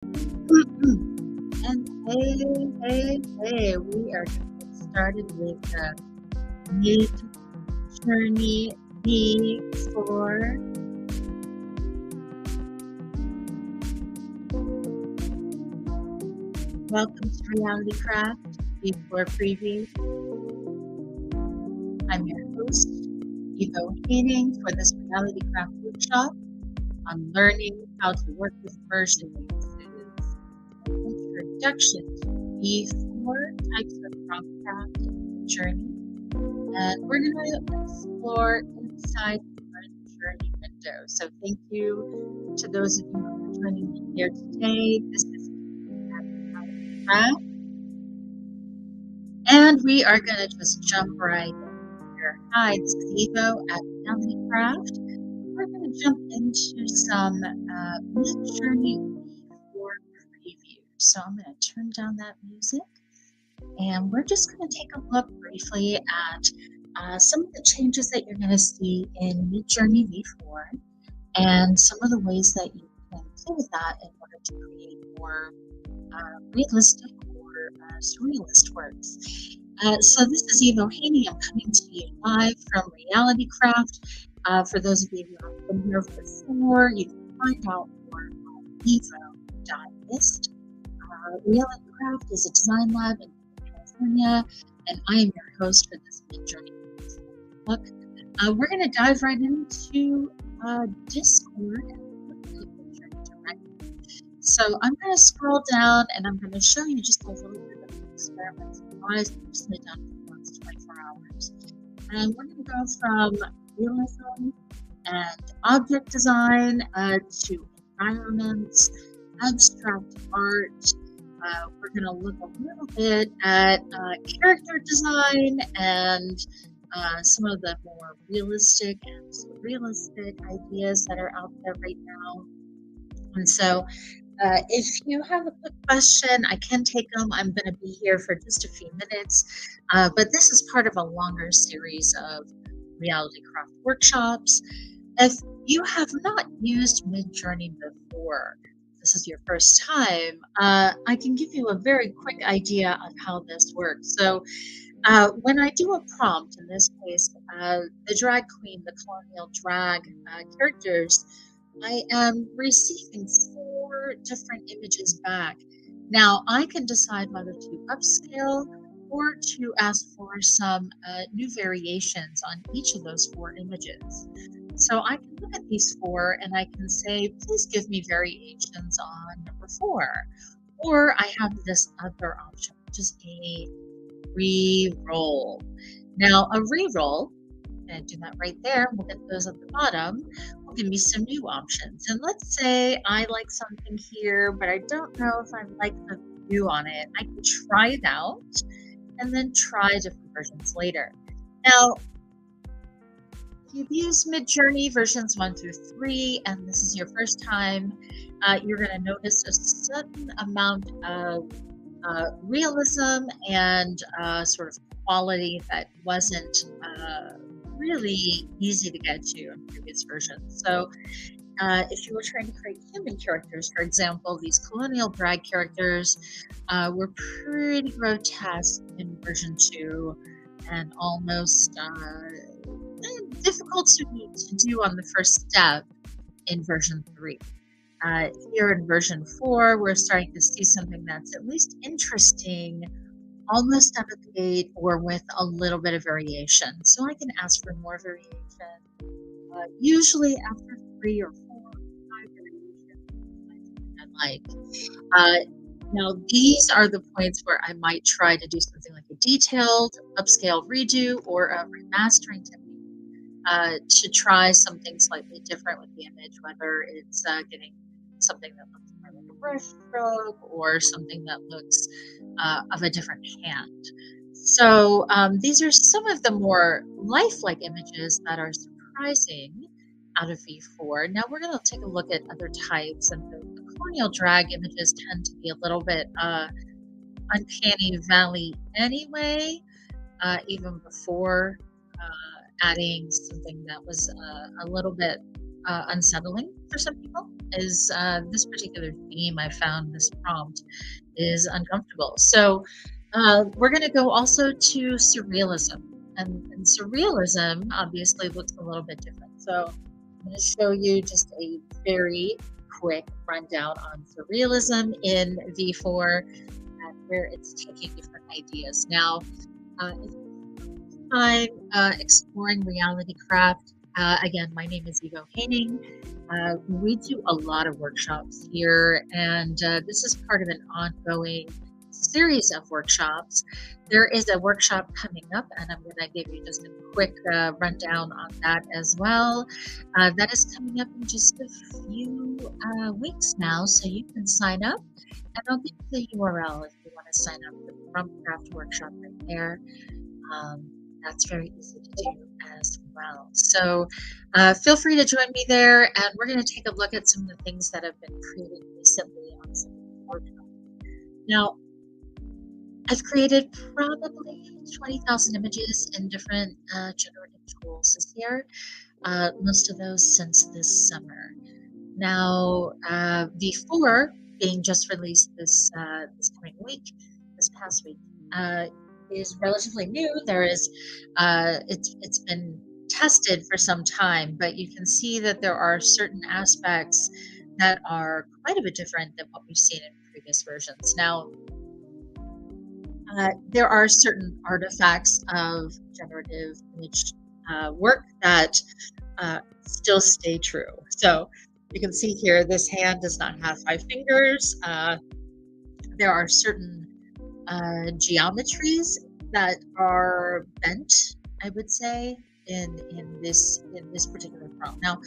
And hey, we are going to get started with Midjourney V4. Welcome to Reality Craft V4 Preview. I'm your host, Evo Haining, for this Reality Craft workshop on learning how to work with version uses. Introduction to V4 types of promptcraft in Midjourney. And we're going to explore inside the Midjourney window. So thank you to those of you who are joining me here today. This is Craft. And we are going to just jump right in here. Hi, this is Evo at Reality Craft. We're going to jump into some Midjourney V4 preview. So I'm going to turn down that music. And we're just going to take a look briefly at some of the changes that you're going to see in Midjourney V4 and some of the ways that you can play with that in order to create more realistic or surrealist works. So this is Evo Haney. I'm coming to you live from Reality Craft. For those of you who have been here before, you can find out more on evo.ist. Reality Craft is a design lab in California, and I am your host for this Midjourney book. We're going to dive right into Discord and look at Midjourney directly. So I'm going to scroll down and I'm going to show you just a little bit of the experiments I've recently done for the last 24 hours. And we're going to go from realism and object design to environments, abstract art. We're going to look a little bit at character design and some of the more realistic and surrealistic ideas that are out there right now. And so if you have a quick question, I can take them. I'm going to be here for just a few minutes, but this is part of a longer series of Reality Craft workshops. If you have not used Midjourney before, this is your first time, I can give you a very quick idea of how this works. So when I do a prompt, in this case, the drag queen, the colonial drag characters, I am receiving 4 different images back. Now, I can decide whether to upscale or to ask for some new variations on each of those 4 images. So I can look at these 4 and I can say, please give me variations on number 4. Or I have this other option, which is a re-roll. Now, a re-roll, and do that right there, we'll get those at the bottom, will give me some new options. And let's say I like something here, but I don't know if I like the view on it. I can try it out and then try different versions later. Now, if you've used Midjourney versions 1 through 3, and this is your first time, you're going to notice a certain amount of realism and sort of quality that wasn't really easy to get to in previous versions. So if you were trying to create human characters, for example, these colonial drag characters were pretty grotesque in version 2 and almost difficult to do on the first step in version 3. Here in version 4, we're starting to see something that's at least interesting, almost out of the gate or with a little bit of variation. So I can ask for more variation. Usually after 3 or 4 or 5 variations, I like. Now these are the points where I might try to do something like a detailed upscale redo or a remastering technique to try something slightly different with the image, whether it's getting something that looks more like a brush stroke or something that looks of a different hand. So these are some of the more lifelike images that are surprising out of V4. Now we're going to take a look at other types, and the colonial drag images tend to be a little bit uncanny valley anyway, even before adding something that was a little bit unsettling for some people is this particular theme. I found this prompt is uncomfortable. So we're going to go also to surrealism. And surrealism obviously looks a little bit different. So I'm going to show you just a very quick rundown on surrealism in V4 and where it's taking different ideas. Now, if time exploring reality craft. Again, my name is Ego Haining. We do a lot of workshops here, and this is part of an ongoing series of workshops. There is a workshop coming up, and I'm going to give you just a quick rundown on that as well. That is coming up in just a few weeks now, so you can sign up. And I'll give you the URL if you want to sign up for the promptcraft workshop right there. Um, that's very easy to do as well. So feel free to join me there, and we're going to take a look at some of the things that have been created recently on some of the workshops. Now, I've created probably 20,000 images in different generative tools this year, most of those since this summer. Now, V4 being just released this coming week, this past week, is relatively new. There is, it's been tested for some time, but you can see that there are certain aspects that are quite a bit different than what we've seen in previous versions. Now, there are certain artifacts of generative image work that still stay true. So you can see here, this hand does not have 5 fingers. There are certain geometries that are bent, I would say, in this particular prompt. Now,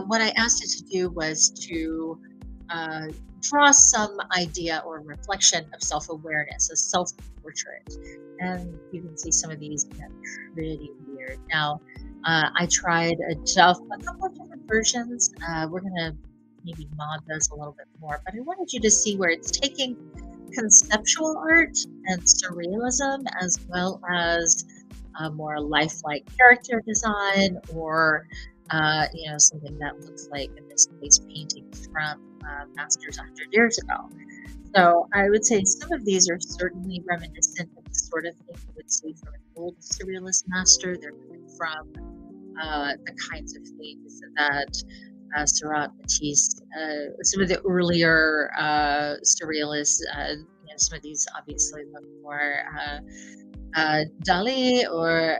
what I asked it to do was to draw some idea or reflection of self-awareness, a self-portrait. And you can see some of these get pretty weird. Now, I tried a couple of different versions. We're going to maybe mod those a little bit more, but I wanted you to see where it's taking conceptual art and surrealism as well as more lifelike character design or something that looks like, in this case, paintings from masters 100 years ago. So I would say some of these are certainly reminiscent of the sort of thing you would see from an old surrealist master. They're coming from the kinds of things that Seurat Matisse, some of the earlier surrealists, some of these obviously look more Dali, or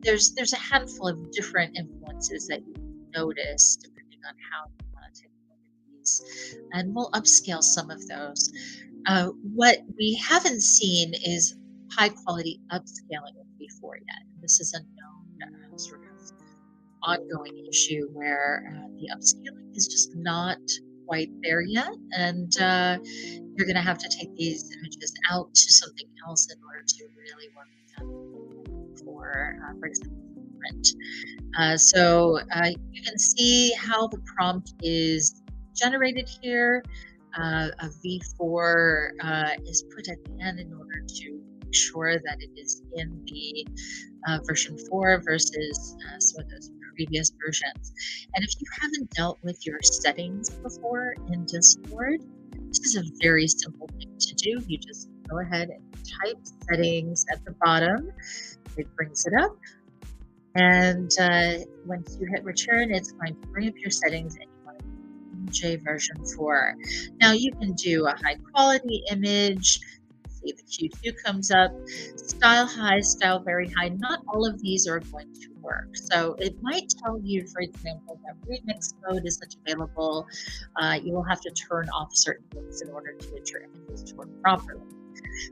there's a handful of different influences that you notice depending on how you want to take a look at these, and we'll upscale some of those. What we haven't seen is high quality upscaling with V4 yet. This is a known sort of ongoing issue where the upscaling is just not quite there yet, and you're going to have to take these images out to something else in order to really work with them for example, print. So you can see how the prompt is generated here. A V4 is put at the end in order to make sure that it is in the version 4 versus some of those previous versions. And if you haven't dealt with your settings before in Discord, this is a very simple thing to do. You just go ahead and type settings at the bottom. It brings it up. And once you hit return, it's going to bring up your settings and you want to J version 4. Now you can do a high quality image. See, the Q2 comes up, style high, style very high. Not all of these are going to work. So it might tell you, for example, that remix mode isn't available. You will have to turn off certain things in order to get your images to work properly.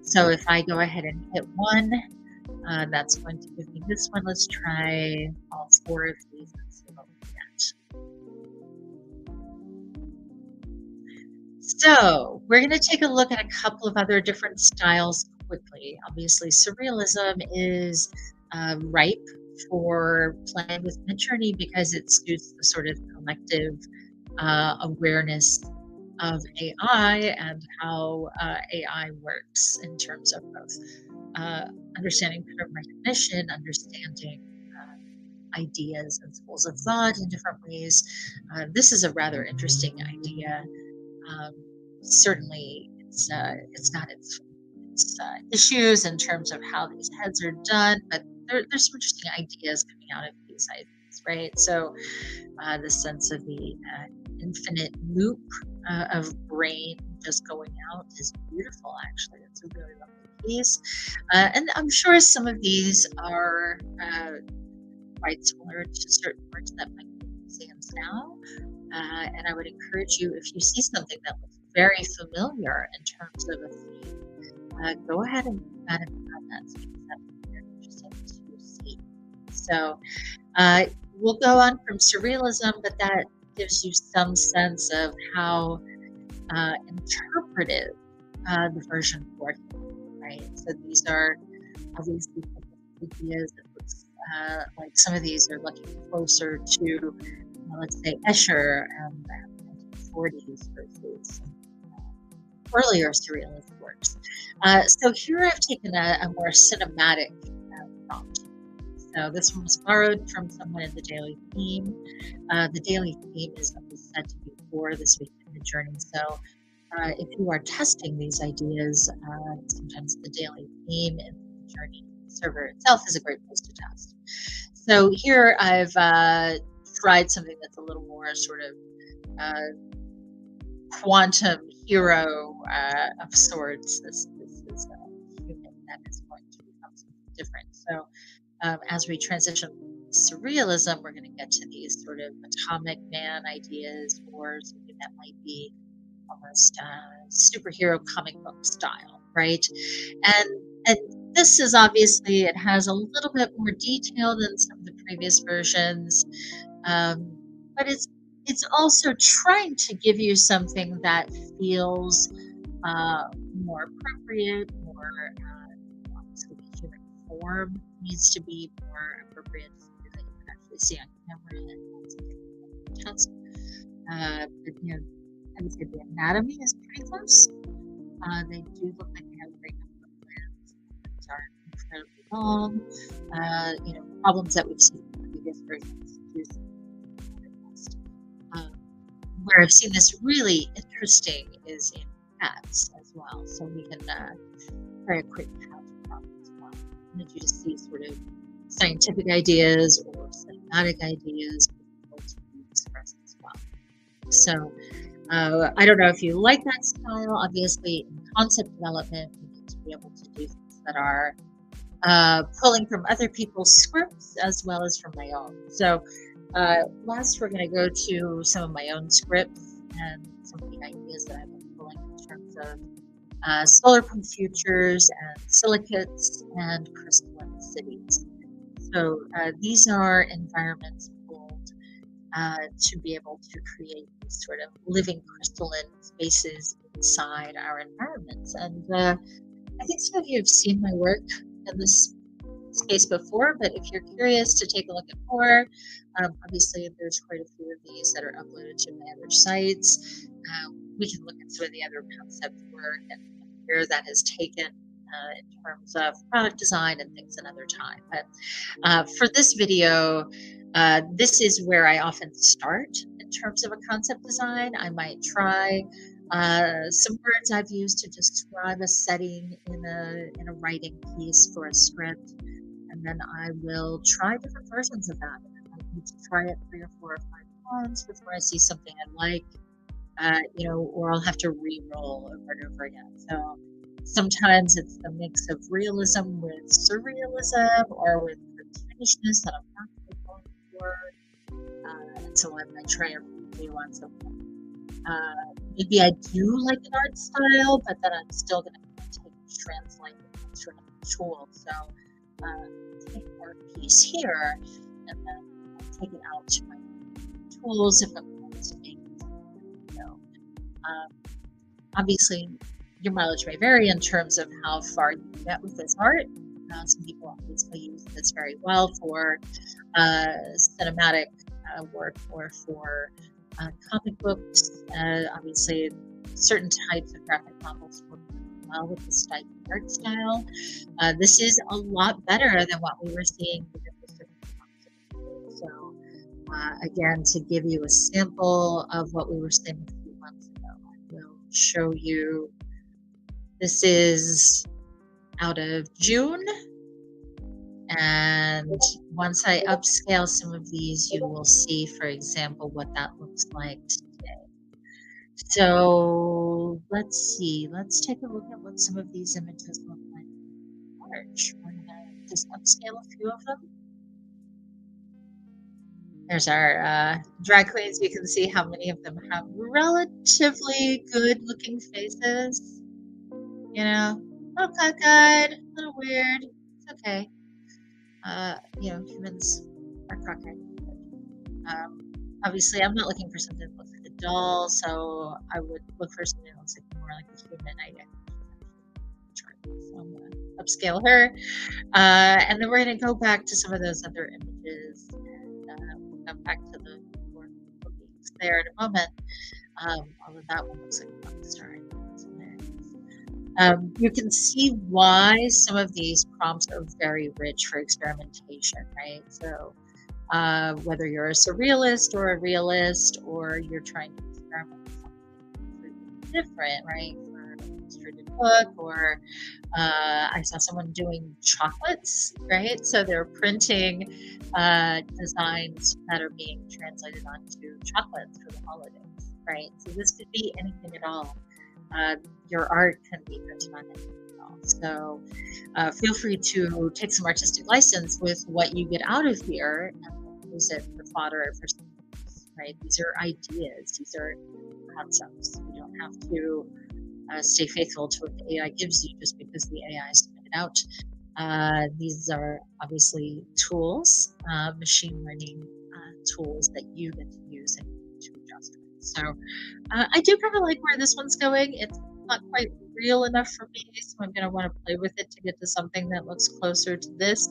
So if I go ahead and hit 1, that's going to give me this one. Let's try all 4 of these and see what we get. So we're going to take a look at a couple of other different styles quickly. Obviously, surrealism is ripe for playing with Midjourney because it suits the sort of collective awareness of AI and how AI works in terms of both understanding pattern recognition, understanding ideas and schools of thought in different ways. This is a rather interesting idea. Um, Certainly, it's got its issues in terms of how these heads are done, but there's some interesting ideas coming out of these ideas, right? So the sense of the infinite loop of brain just going out is beautiful. Actually, it's a really lovely piece, and I'm sure some of these are quite similar to certain works that might be in museums now. And I would encourage you, if you see something that looks very familiar in terms of a theme, go ahead and put that in the comments because that would be very interesting to see. So we'll go on from surrealism, but that gives you some sense of how interpretive the version 4 can be, right? So these are obviously ideas that looks like some of these are looking closer to, let's say, Escher and the 1940s versus earlier surrealist works. So here I've taken a more cinematic prompt. So this one was borrowed from someone in the daily theme. The daily theme is what was said to be for this week in Midjourney. So if you are testing these ideas, sometimes the daily theme in the Midjourney server itself is a great place to test. So here I've tried something that's a little more sort of quantum hero of sorts. This is a human that is going to become something different. So as we transition surrealism, we're going to get to these sort of atomic man ideas or something that might be almost superhero comic book style, right? And this is obviously, it has a little bit more detail than some of the previous versions, but it's also trying to give you something that feels more appropriate, more obviously the human form needs to be more appropriate so that you can actually see on camera and something test. But you know, I would say the anatomy is pretty close. They do look like they have a great number of limbs. Limbs are incredibly long. You know, problems that we've seen in previous versions do seem to be addressed. Where I've seen this really interesting is in cats as well. So we can try a quick cat problem as well. I wanted you to see sort of scientific ideas or cinematic ideas to be expressed as well. So I don't know if you like that style. Obviously, in concept development, we need to be able to do things that are pulling from other people's scripts as well as from my own. So last, we're going to go to some of my own scripts and some of the ideas that I've been pulling in terms of solar pump futures and silicates and crystalline cities. So these are environments pulled to be able to create these sort of living crystalline spaces inside our environments. And I think some of you have seen my work in this space before, but if you're curious to take a look at more, obviously there's quite a few of these that are uploaded to my other sites. We can look at some of the other concept work and where that has taken in terms of product design and things another time. But for this video, this is where I often start in terms of a concept design. I might try some words I've used to describe a setting in a writing piece for a script, and then I will try different versions of that. I need to try it 3 or 4 or 5 times before I see something I like, you know, or I'll have to re-roll over and over again. So sometimes it's the mix of realism with surrealism or with cartoonishness that I'm not really going for. And so I might try a review on something. Maybe I do like an art style, but then I'm still going to translate it to another tool. So take an art piece here and then take it out to my tools if I'm going to make it. So, obviously, your mileage may vary in terms of how far you get with this art. Some people obviously use this very well for cinematic work or for comic books. Obviously, certain types of graphic novels work well with this type of art style. This is a lot better than what we were seeing with the Again, to give you a sample of what we were saying a few months ago, I will show you. This is out of June. And once I upscale some of these, you will see, for example, what that looks like today. So let's see. Let's take a look at what some of these images look like in March. We're going to just upscale a few of them. There's our drag queens. You can see how many of them have relatively good looking faces. You know, a little cockeyed, a little weird. It's okay. Humans are cockeyed. Obviously, I'm not looking for something that looks like a doll, so I would look for something that looks like more like a human. So I'm going to upscale her. And then we're going to go back to some of those other images and come back to the more beings there in a moment. Although that one looks like a rock star. You can see why some of these prompts are very rich for experimentation, right? So whether you're a surrealist or a realist, or you're trying to experiment with something different, right? For an illustrated book, or I saw someone doing chocolates, right? So they're printing designs that are being translated onto chocolates for the holidays, right? So this could be anything at all. Your art can be printed on anything at all. So feel free to take some artistic license with what you get out of here and use it for fodder for something else, right? These are ideas. These are concepts. You don't have to stay faithful to what the AI gives you just because the AI spit it out. These are obviously tools, machine learning tools that you get to use and to adjust with. So I do kind of like where this one's going. It's not quite real enough for me, so I'm going to want to play with it to get to something that looks closer to this.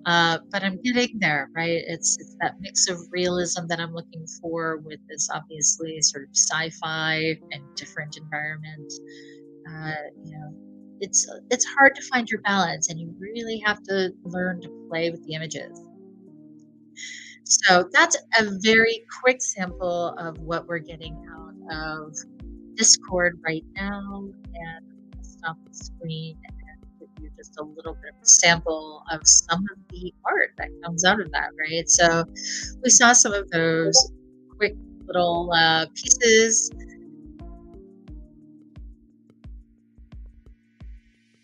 But I'm getting there, right? It's that mix of realism that I'm looking for with this obviously sort of sci-fi and different environment. It's hard to find your balance, and you really have to learn to play with the images. So that's a very quick sample of what we're getting out of Discord right now. And I'm going to stop the screen and give you just a little bit of a sample of some of the art that comes out of that, right? So we saw some of those quick little pieces.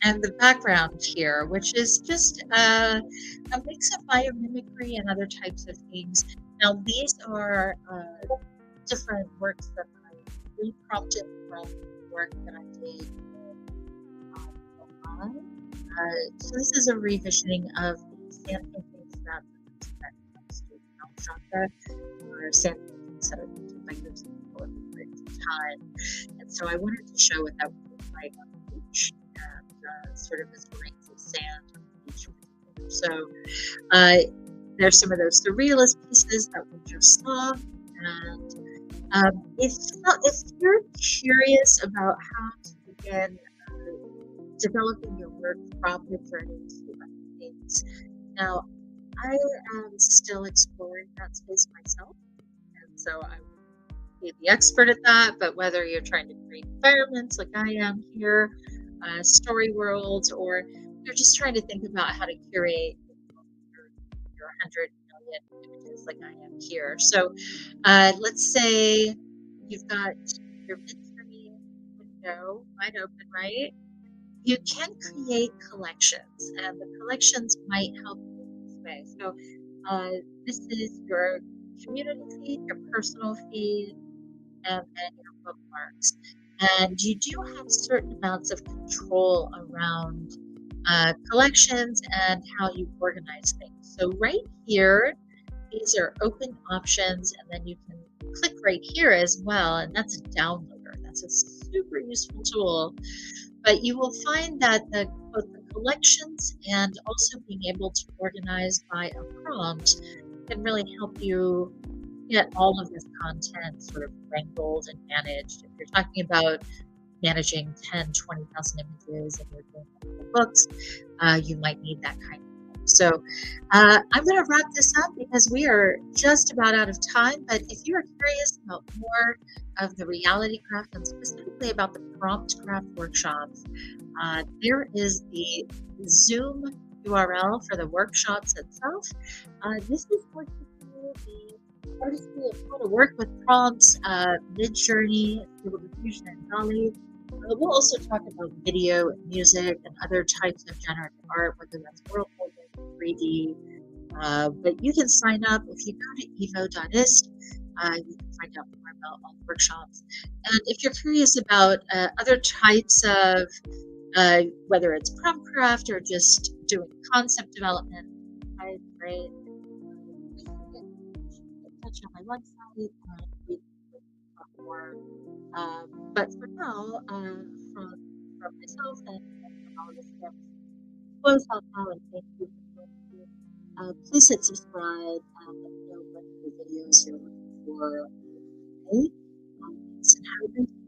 And the background here, which is just a mix of biomimicry and other types of things. Now, these are different works that I re-prompted from work that I did online. So this is a revisioning of the sand paintings that comes to Mount Chakra, or sand paintings that are painted by groups of people at different time. And so I wanted to show what that would look like on the beach. Sort of as grains of sand on the beach. So there's some of those surrealist pieces that we just saw. And if you're curious about how to begin developing your work from Midjourney to other things, now I am still exploring that space myself, and so I would be the expert at that. But whether you're trying to create environments like I am here, story worlds, or you're just trying to think about how to curate your 100 million images like I am here. So let's say you've got your Midjourney window wide open, right? You can create collections, and the collections might help you in this way. So this is your community feed, your personal feed, and then your bookmarks. And you do have certain amounts of control around collections and how you organize things. So right here, these are open options, and then you can click right here as well, and that's a downloader. That's a super useful tool. But you will find that both the collections and also being able to organize by a prompt can really help you get all of this content sort of wrangled and managed. If you're talking about managing 10, 20,000 images and you're doing multiple books, you might need that kind of So I'm going to wrap this up because we are just about out of time. But if you are curious about more of the reality craft and specifically about the prompt craft workshops, there is the Zoom URL for the workshops itself. This is going to be the artistry of how to work with prompts, Midjourney, Stable Diffusion, and Dolly. We'll also talk about video, music, and other types of generative art, whether that's world building, 3D. But you can sign up if you go to evo.ist. You can find out more about all the workshops. And if you're curious about other types of whether it's promptcraft or just doing concept development, I great. Please get in touch on my website and we can talk more. But for now, from myself and from all of us here, close out now and thank you for joining me. Please hit subscribe and let me know what new videos you're looking for. Okay? Thanks and have a great day.